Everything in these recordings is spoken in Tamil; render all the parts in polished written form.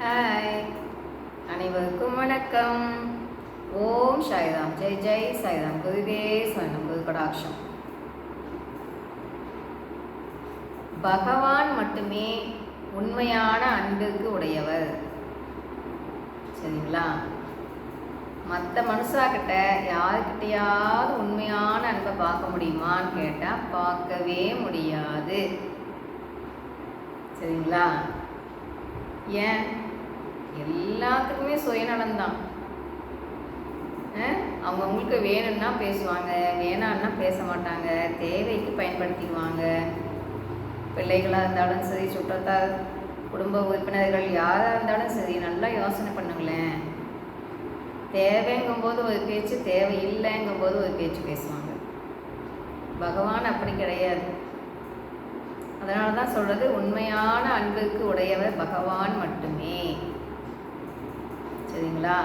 ஹாய், அனைவருக்கும் வணக்கம். ஓம் சாய்ராம். ஜெய் ஜெய் சாய்ராம். குருவே சரணம். குரு கடாட்சம். பகவான் மட்டுமே உண்மையான அன்பிற்கு உடையவர். சரிங்களா? மற்ற மனுஷாக்கிட்ட யாருக்கிட்டையாவது உண்மையான அன்பை பார்க்க முடியுமான்னு கேட்டால் பார்க்கவே முடியாது. சரிங்களா? ஏன்? எல்லாத்துக்குமே சுயநலம்தான். அவங்கவுங்களுக்கு வேணும்னா பேசுவாங்க, வேணான்னா பேச மாட்டாங்க, தேவைக்கு பயன்படுத்திக்குவாங்க. பிள்ளைகளாக இருந்தாலும் சரி, சுற்றத்தார், குடும்ப உறுப்பினர்கள் யாராக இருந்தாலும் சரி, நல்லா யோசனை பண்ணுங்களேன். தேவைங்கும்போது ஒரு பேச்சு, தேவை இல்லைங்கும்போது ஒரு பேச்சு பேசுவாங்க. பகவான் அப்படி கிடையாது. அதனால தான் சொல்கிறது, உண்மையான அன்புக்கு உடையவர் பகவான் மட்டுமே. சரிங்களா?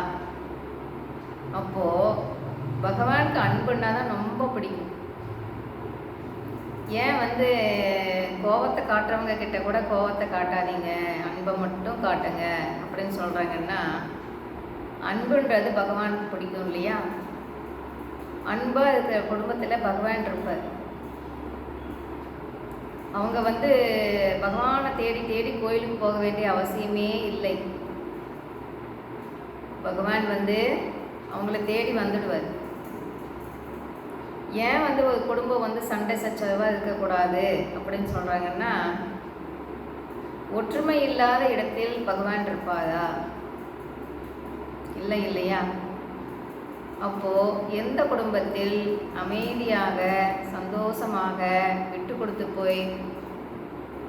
அப்போது பகவானுக்கு அன்புன்னா தான் ரொம்ப பிடிக்கும். ஏன் கோபத்தை காட்டுறவங்க கிட்ட கூட கோபத்தை காட்டாதீங்க, அன்பை மட்டும் காட்டுங்க அப்படின்னு சொல்கிறாங்கன்னா, அன்புன்றது பகவானுக்கு பிடிக்கும் இல்லையா? அன்பாக இருக்கிற குடும்பத்தில் பகவான் இருப்பார். அவங்க பகவானை தேடி தேடி கோயிலுக்கு போக வேண்டிய அவசியமே இல்லை. பகவான் அவங்கள தேடி வந்துடுவார். ஏன் ஒரு குடும்பம் சண்டை சச்சரவாக இருக்கக்கூடாது அப்படின்னு சொல்கிறாங்கன்னா, ஒற்றுமை இல்லாத இடத்தில் பகவான் இருப்பாரா? இல்லை இல்லையா? அப்போது எந்த குடும்பத்தில் அமைதியாக சந்தோஷமாக விட்டு கொடுத்து போய்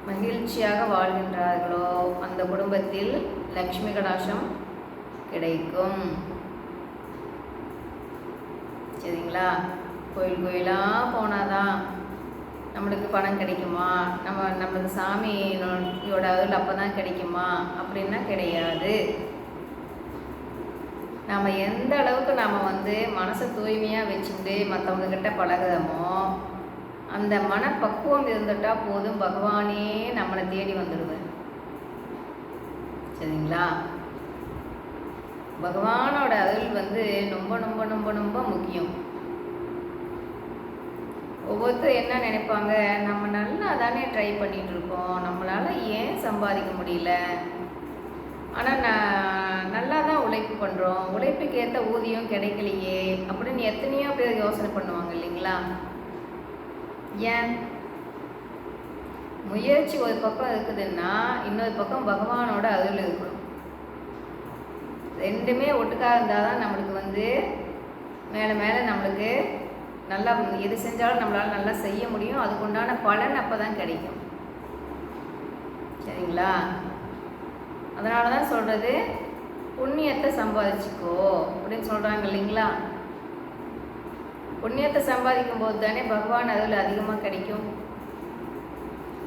மகிழ்ச்சியாக வாழ்கின்றார்களோ அந்த குடும்பத்தில் லக்ஷ்மி கடாட்சம் கிடைக்கும். சரிங்களா? கோயில் கோயிலாக போனாதான் நம்மளுக்கு பணம் கிடைக்குமா, நமது சாமியோட அருள் அப்போ தான் கிடைக்குமா அப்படின்னா கிடையாது. நாம் எந்த அளவுக்கு நாம் மனசை தூய்மையாக வச்சுட்டு மற்றவங்கக்கிட்ட பழகுறோமோ அந்த மனப்பக்குவம் இருந்துட்டால் போதும், பகவானே நம்மளை தேடி வந்துடுவார். சரிங்களா? பகவானோட அருள் ரொம்ப ரொம்ப ரொம்ப ரொம்ப முக்கியம். ஒவ்வொருத்தரும் என்ன நினைப்பாங்க, நம்ம நல்லா தானே ட்ரை பண்ணிகிட்டு இருக்கோம், நம்மளால் ஏன் சம்பாதிக்க முடியல, ஆனால் நான் நல்லா தான் உழைப்பு பண்ணுறோம், உழைப்புக்கு ஏற்ற ஊதியம் கிடைக்கலையே அப்படின்னு எத்தனையோ பேர் யோசனை பண்ணுவாங்க இல்லைங்களா? ஏன்? முயற்சி ஒரு பக்கம் இருக்குதுன்னா இன்னொரு பக்கம் பகவானோட அருள் இருக்கணும். ரெண்டுமே ஒட்டுக்காக இருந்தால் தான் நம்மளுக்கு மேலே மேலே நம்மளுக்கு நல்லா எது செஞ்சாலும் நம்மளால் நல்லா செய்ய முடியும். அதுக்குண்டான பலன் அப்போ தான் கிடைக்கும். சரிங்களா? அதனால தான் சொல்கிறது, புண்ணியத்தை சம்பாதிச்சுக்கோ அப்படின்னு சொல்கிறாங்க இல்லைங்களா? புண்ணியத்தை சம்பாதிக்கும் போது தானே பகவான் அருள் அதிகமாக கிடைக்கும்.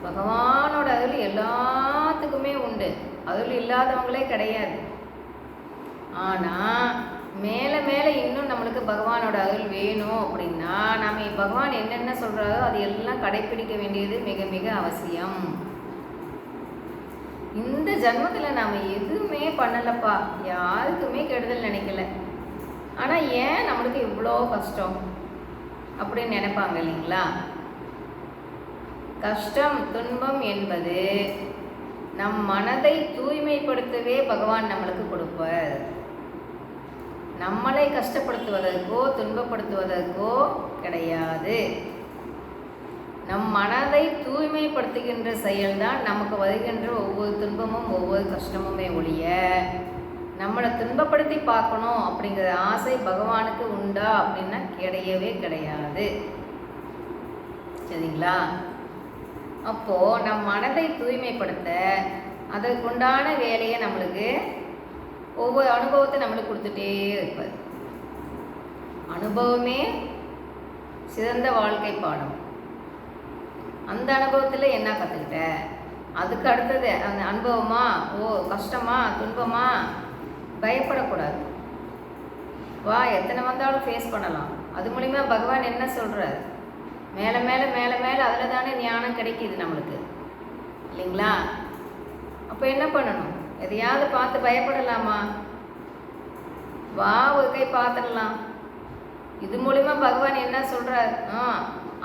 பகவானோட அருள் எல்லாத்துக்குமே உண்டு, அருள் இல்லாதவங்களே கிடையாது. ஆனால் மேலே மேலே இன்னும் நம்மளுக்கு பகவானோட அருள் வேணும் அப்படின்னா நாம் பகவான் என்னென்ன சொல்கிறாரோ அது எல்லாம் கடைப்பிடிக்க வேண்டியது மிக மிக அவசியம். இந்த ஜன்மத்தில் நாம் எதுவுமே பண்ணலப்பா, யாருக்குமே கெடுதல் நினைக்கல, ஆனால் ஏன் நம்மளுக்கு இவ்வளோ கஷ்டம் அப்படின்னு நினைப்பாங்க இல்லைங்களா? கஷ்டம் துன்பம் என்பது நம் மனதை தூய்மைப்படுத்தவே பகவான் நம்மளுக்கு கொடுப்பார். நம்மளை கஷ்டப்படுத்துவதற்கோ துன்பப்படுத்துவதற்கோ கிடையாது. நம் மனதை தூய்மைப்படுத்துகின்ற செயல்தான் நமக்கு வருகின்ற ஒவ்வொரு துன்பமும் ஒவ்வொரு கஷ்டமுமே ஒழிய நம்மளை துன்பப்படுத்தி பார்க்கணும் அப்படிங்கிற ஆசை பகவானுக்கு உண்டா அப்படின்னா கிடையவே கிடையாது. சரிங்களா? அப்போது நம் மனதை தூய்மைப்படுத்த அதற்குண்டான வேலையை நம்மளுக்கு ஒவ்வொரு அனுபவத்தை நம்மளுக்கு கொடுத்துட்டே இருப்பார். அனுபவமே சிறந்த வாழ்க்கை பாடம். அந்த அனுபவத்தில் என்ன கற்றுக்கிட்ட, அதுக்கு அடுத்தது அந்த அனுபவமா, கஷ்டமா துன்பமா, பயப்படக்கூடாது. வா, எத்தனை வந்தாலும் ஃபேஸ் பண்ணலாம். அது மூலிமா பகவான் என்ன சொல்கிறார், மேலே மேலே மேலே மேலே அதில் தானே ஞானம் கிடைக்கிது நம்மளுக்கு இல்லைங்களா? அப்போ என்ன பண்ணணும்? எதையாவது பார்த்து பயப்படலாமா? வா ஒரு கை பார்த்துடலாம். இது மூலிமா பகவான் என்ன சொல்கிறார்?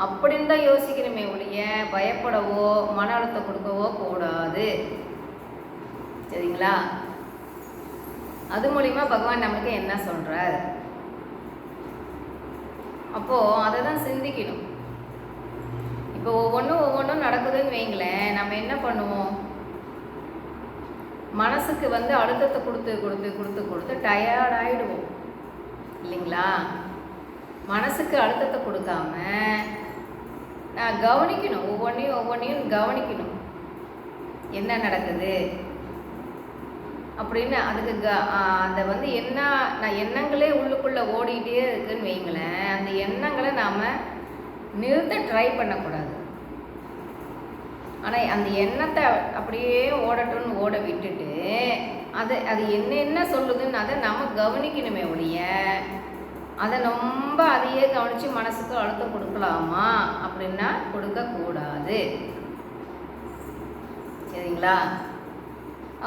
அப்படின்னு தான் யோசிக்கணுமே ஒழிய பயப்படவோ மன அழுத்தம் கொடுக்கவோ கூடாது. சரிங்களா? அது மூலிமா பகவான் நமக்கு என்ன சொல்கிறார்? அப்போது அதை தான் சிந்திக்கணும். இப்போ ஒவ்வொன்றும் நடக்குதுன்னு வைங்களேன், நம்ம என்ன பண்ணுவோம்? மனசுக்கு அழுத்தத்தை கொடுத்து கொடுத்து கொடுத்து கொடுத்து டயர்ட் ஆகிடுவோம் இல்லைங்களா? மனசுக்கு அழுத்தத்தை கொடுக்காம நான் கவனிக்கணும், ஒவ்வொன்றையும் கவனிக்கணும், என்ன நடக்குது அப்படின்னு. அதுக்கு அந்த என்ன நான் எண்ணங்களே உள்ளுக்குள்ளே ஓடிக்கிட்டே இருக்குன்னு வைங்களேன், அந்த எண்ணங்களை நாம் நிறுத்த ட்ரை பண்ணக்கூடாது. ஆனால் அந்த எண்ணத்தை அப்படியே ஓடட்டும்னு ஓட விட்டுட்டு அது என்ன சொல்லுதுன்னு அதை நம்ம கவனிக்கணுமே ஒழிய அதை ரொம்ப அதையே கவனித்து மனசுக்கு அழுத்தம் கொடுக்கலாமா அப்படின்னா கொடுக்கக்கூடாது. சரிங்களா?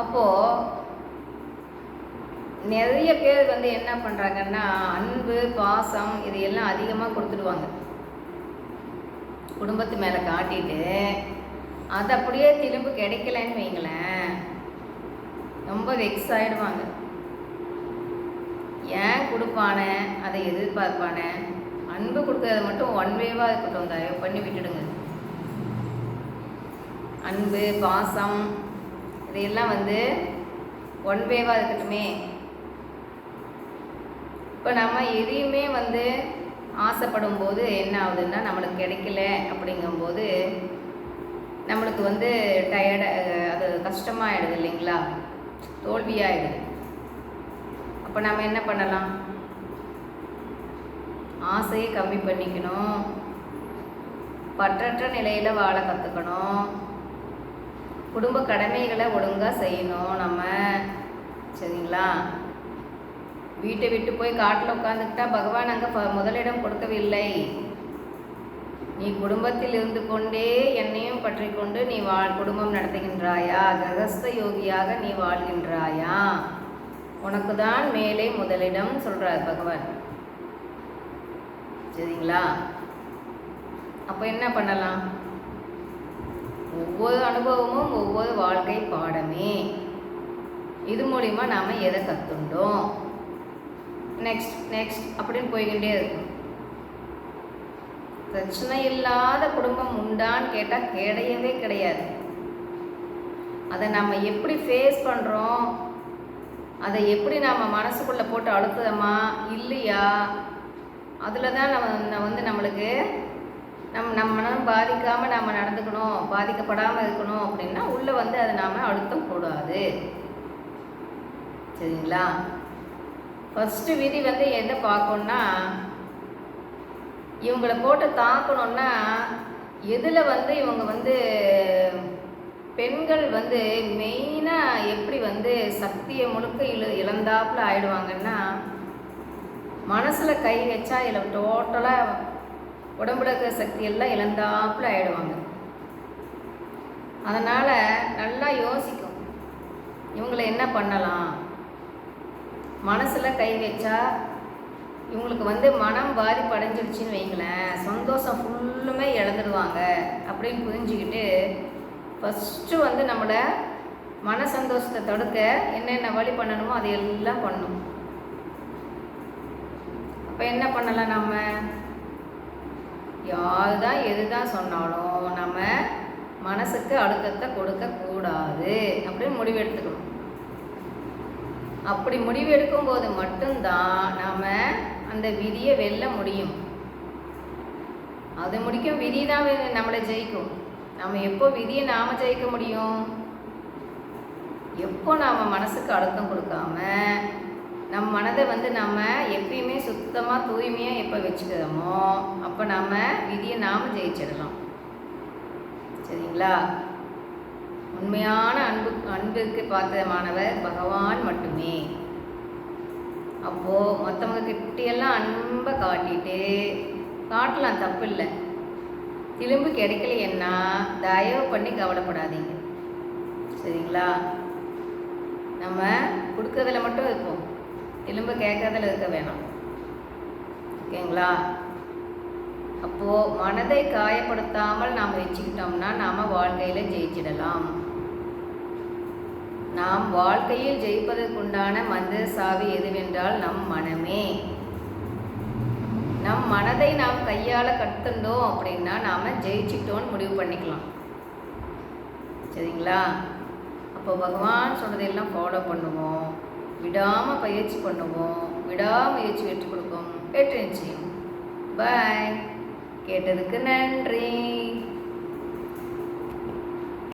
அப்போது நிறைய பேர் என்ன பண்ணுறாங்கன்னா, அன்பு பாசம் இதையெல்லாம் அதிகமாக கொடுத்துடுவாங்க, குடும்பத்து மேலே காட்டிட்டு அது அப்படியே திரும்ப கிடைக்கலன்னு வைங்களேன், ரொம்ப வெக்ஸ் ஆகிடுவாங்க. ஏன் கொடுப்பானே, அதை எதிர்பார்ப்பானே. அன்பு கொடுக்கறத மட்டும் ஒன் வேவாக இருக்கட்டும், தயவு பண்ணி விட்டுடுங்க. அன்பு பாசம் இதையெல்லாம் ஒன் வேவாக இருக்கட்டுமே. இப்போ நம்ம எதையுமே ஆசைப்படும் போது என்ன ஆகுதுன்னா, நம்மளுக்கு கிடைக்கல அப்படிங்கும்போது நம்மளுக்கு டயர்டு, அது கஷ்டமாகிடுது இல்லைங்களா? தோல்வியாகிடுது. அப்போ நம்ம என்ன பண்ணலாம்? ஆசையை கம்மி பண்ணிக்கணும், பற்றற்ற நிலையில் வாழ கற்றுக்கணும், குடும்ப கடமைகளை ஒழுங்காக செய்யணும் நம்ம. சரிங்களா? வீட்டை விட்டு போய் காட்டில் உட்காந்துக்கிட்டா பகவான் அங்கே முதலிடம் கொடுக்கவில்லை. நீ குடும்பத்தில் இருந்து கொண்டே என்னையும் பற்றி கொண்டு நீ குடும்பம் நடத்துகின்றாயா, கிரகஸ்த யோகியாக நீ வாழ்கின்றாயா, உனக்கு தான் மேலே முதலிடம் சொல்கிறார் பகவான். சரிங்களா? அப்போ என்ன பண்ணலாம்? ஒவ்வொரு அனுபவமும் ஒவ்வொரு வாழ்க்கை பாடமே. இது மூலிமா நாம் எதை கற்றுண்டோம், நெக்ஸ்ட் அப்படின்னு போய்கிட்டே இருக்கும். பிரச்சனை இல்லாத குடும்பம் உண்டான்னு கேட்டால் கிடையவே கிடையாது. அதை நம்ம எப்படி ஃபேஸ் பண்ணுறோம், அதை எப்படி நாம் மனசுக்குள்ளே போட்டு அழுத்துறோமா இல்லையா, அதில் தான் நம்ம நம்மளுக்கு நம்ம மனம் பாதிக்காமல் நம்ம நடந்துக்கணும், பாதிக்கப்படாமல் இருக்கணும் அப்படின்னா உள்ளே அதை நாம் அழுத்தம் கூடாது. சரிங்களா? ஃபஸ்ட்டு விதி எதை பார்க்கணுன்னா, இவங்களை போட்டு தாக்கணுன்னா எதில் இவங்க பெண்கள் மெயினாக எப்படி சக்தியை முழுக்க இழந்தாப்புல ஆயிடுவாங்கன்னா, மனசில் கை வச்சா இதில் டோட்டலாக உடம்புல இருக்கிற சக்தியெல்லாம் இழந்தாப்புல ஆயிடுவாங்க. அதனால் நல்லா யோசிக்கும், இவங்களை என்ன பண்ணலாம். மனசில் கை வச்சா இவங்களுக்கு மனம் பாதிப்படைஞ்சிடுச்சின்னு வைங்களேன், சந்தோஷம் ஃபுல்லுமே இழந்துடுவாங்க அப்படின்னு புரிஞ்சுக்கிட்டு ஃபஸ்ட்டு நம்மளை மன சந்தோஷத்தை தடுக்க என்னென்ன வழி பண்ணணுமோ அதையெல்லாம் பண்ணும். அப்போ என்ன பண்ணலாம்? நம்ம யார் தான் எது தான் சொன்னாலும் நம்ம மனசுக்கு அழுத்தத்தை கொடுக்கக்கூடாது அப்படின்னு முடிவெடுத்துக்கணும். அப்படி முடிவெடுக்கும்போது மட்டும்தான் நாம் அந்த விதியை வெல்ல முடியும். அது முடிக்கும் விதி தான் நம்மளை ஜெயிக்கும். நம்ம எப்போ விதியை நாம் ஜெயிக்க முடியும்? எப்போ நாம் மனசுக்கு அழுத்தம் கொடுக்காம நம்ம மனதை நம்ம எப்பயுமே சுத்தமாக தூய்மையாக எப்போ வச்சுக்கிறோமோ அப்போ நம்ம விதியை நாம் ஜெயிச்சிடலாம். சரிங்களா? உண்மையான அன்பிற்கு பாத்திரமானவர் பகவான் மட்டுமே. அப்போது மற்றவங்க கிட்டையெல்லாம் அன்பை காட்டிட்டு காட்டலாம், தப்பு இல்லை. திரும்ப கிடைக்கலைன்னா தயவு பண்ணி கவலைப்படாதீங்க. சரிங்களா? நம்ம கொடுக்கறதுல மட்டும் இருப்போம், திரும்ப கேட்கறதுல இருக்க வேணாம். ஓகேங்களா? அப்போது மனதை காயப்படுத்தாமல் நாம் வச்சுக்கிட்டோம்னா நாம் வாழ்க்கையில் ஜெயிச்சிடலாம். நாம் வாழ்க்கையில் ஜெயிப்பதற்குண்டான மந்திர சாவி எதுவென்றால் நம் மனமே. நம் மனதை நாம் கையாள கற்றுண்டோம் அப்படின்னா நாம் ஜெயிச்சிட்டோன்னு முடிவு பண்ணிக்கலாம். சரிங்களா? அப்போ பகவான் சொன்னதையெல்லாம் ஃபாலோ பண்ணுவோம், விடாமல் பயிற்சி பண்ணுவோம், விடாமுயற்சி வெற்றி கொடுக்கும். வெற்றி நிச்சயம். பாய். கேட்டதுக்கு நன்றி.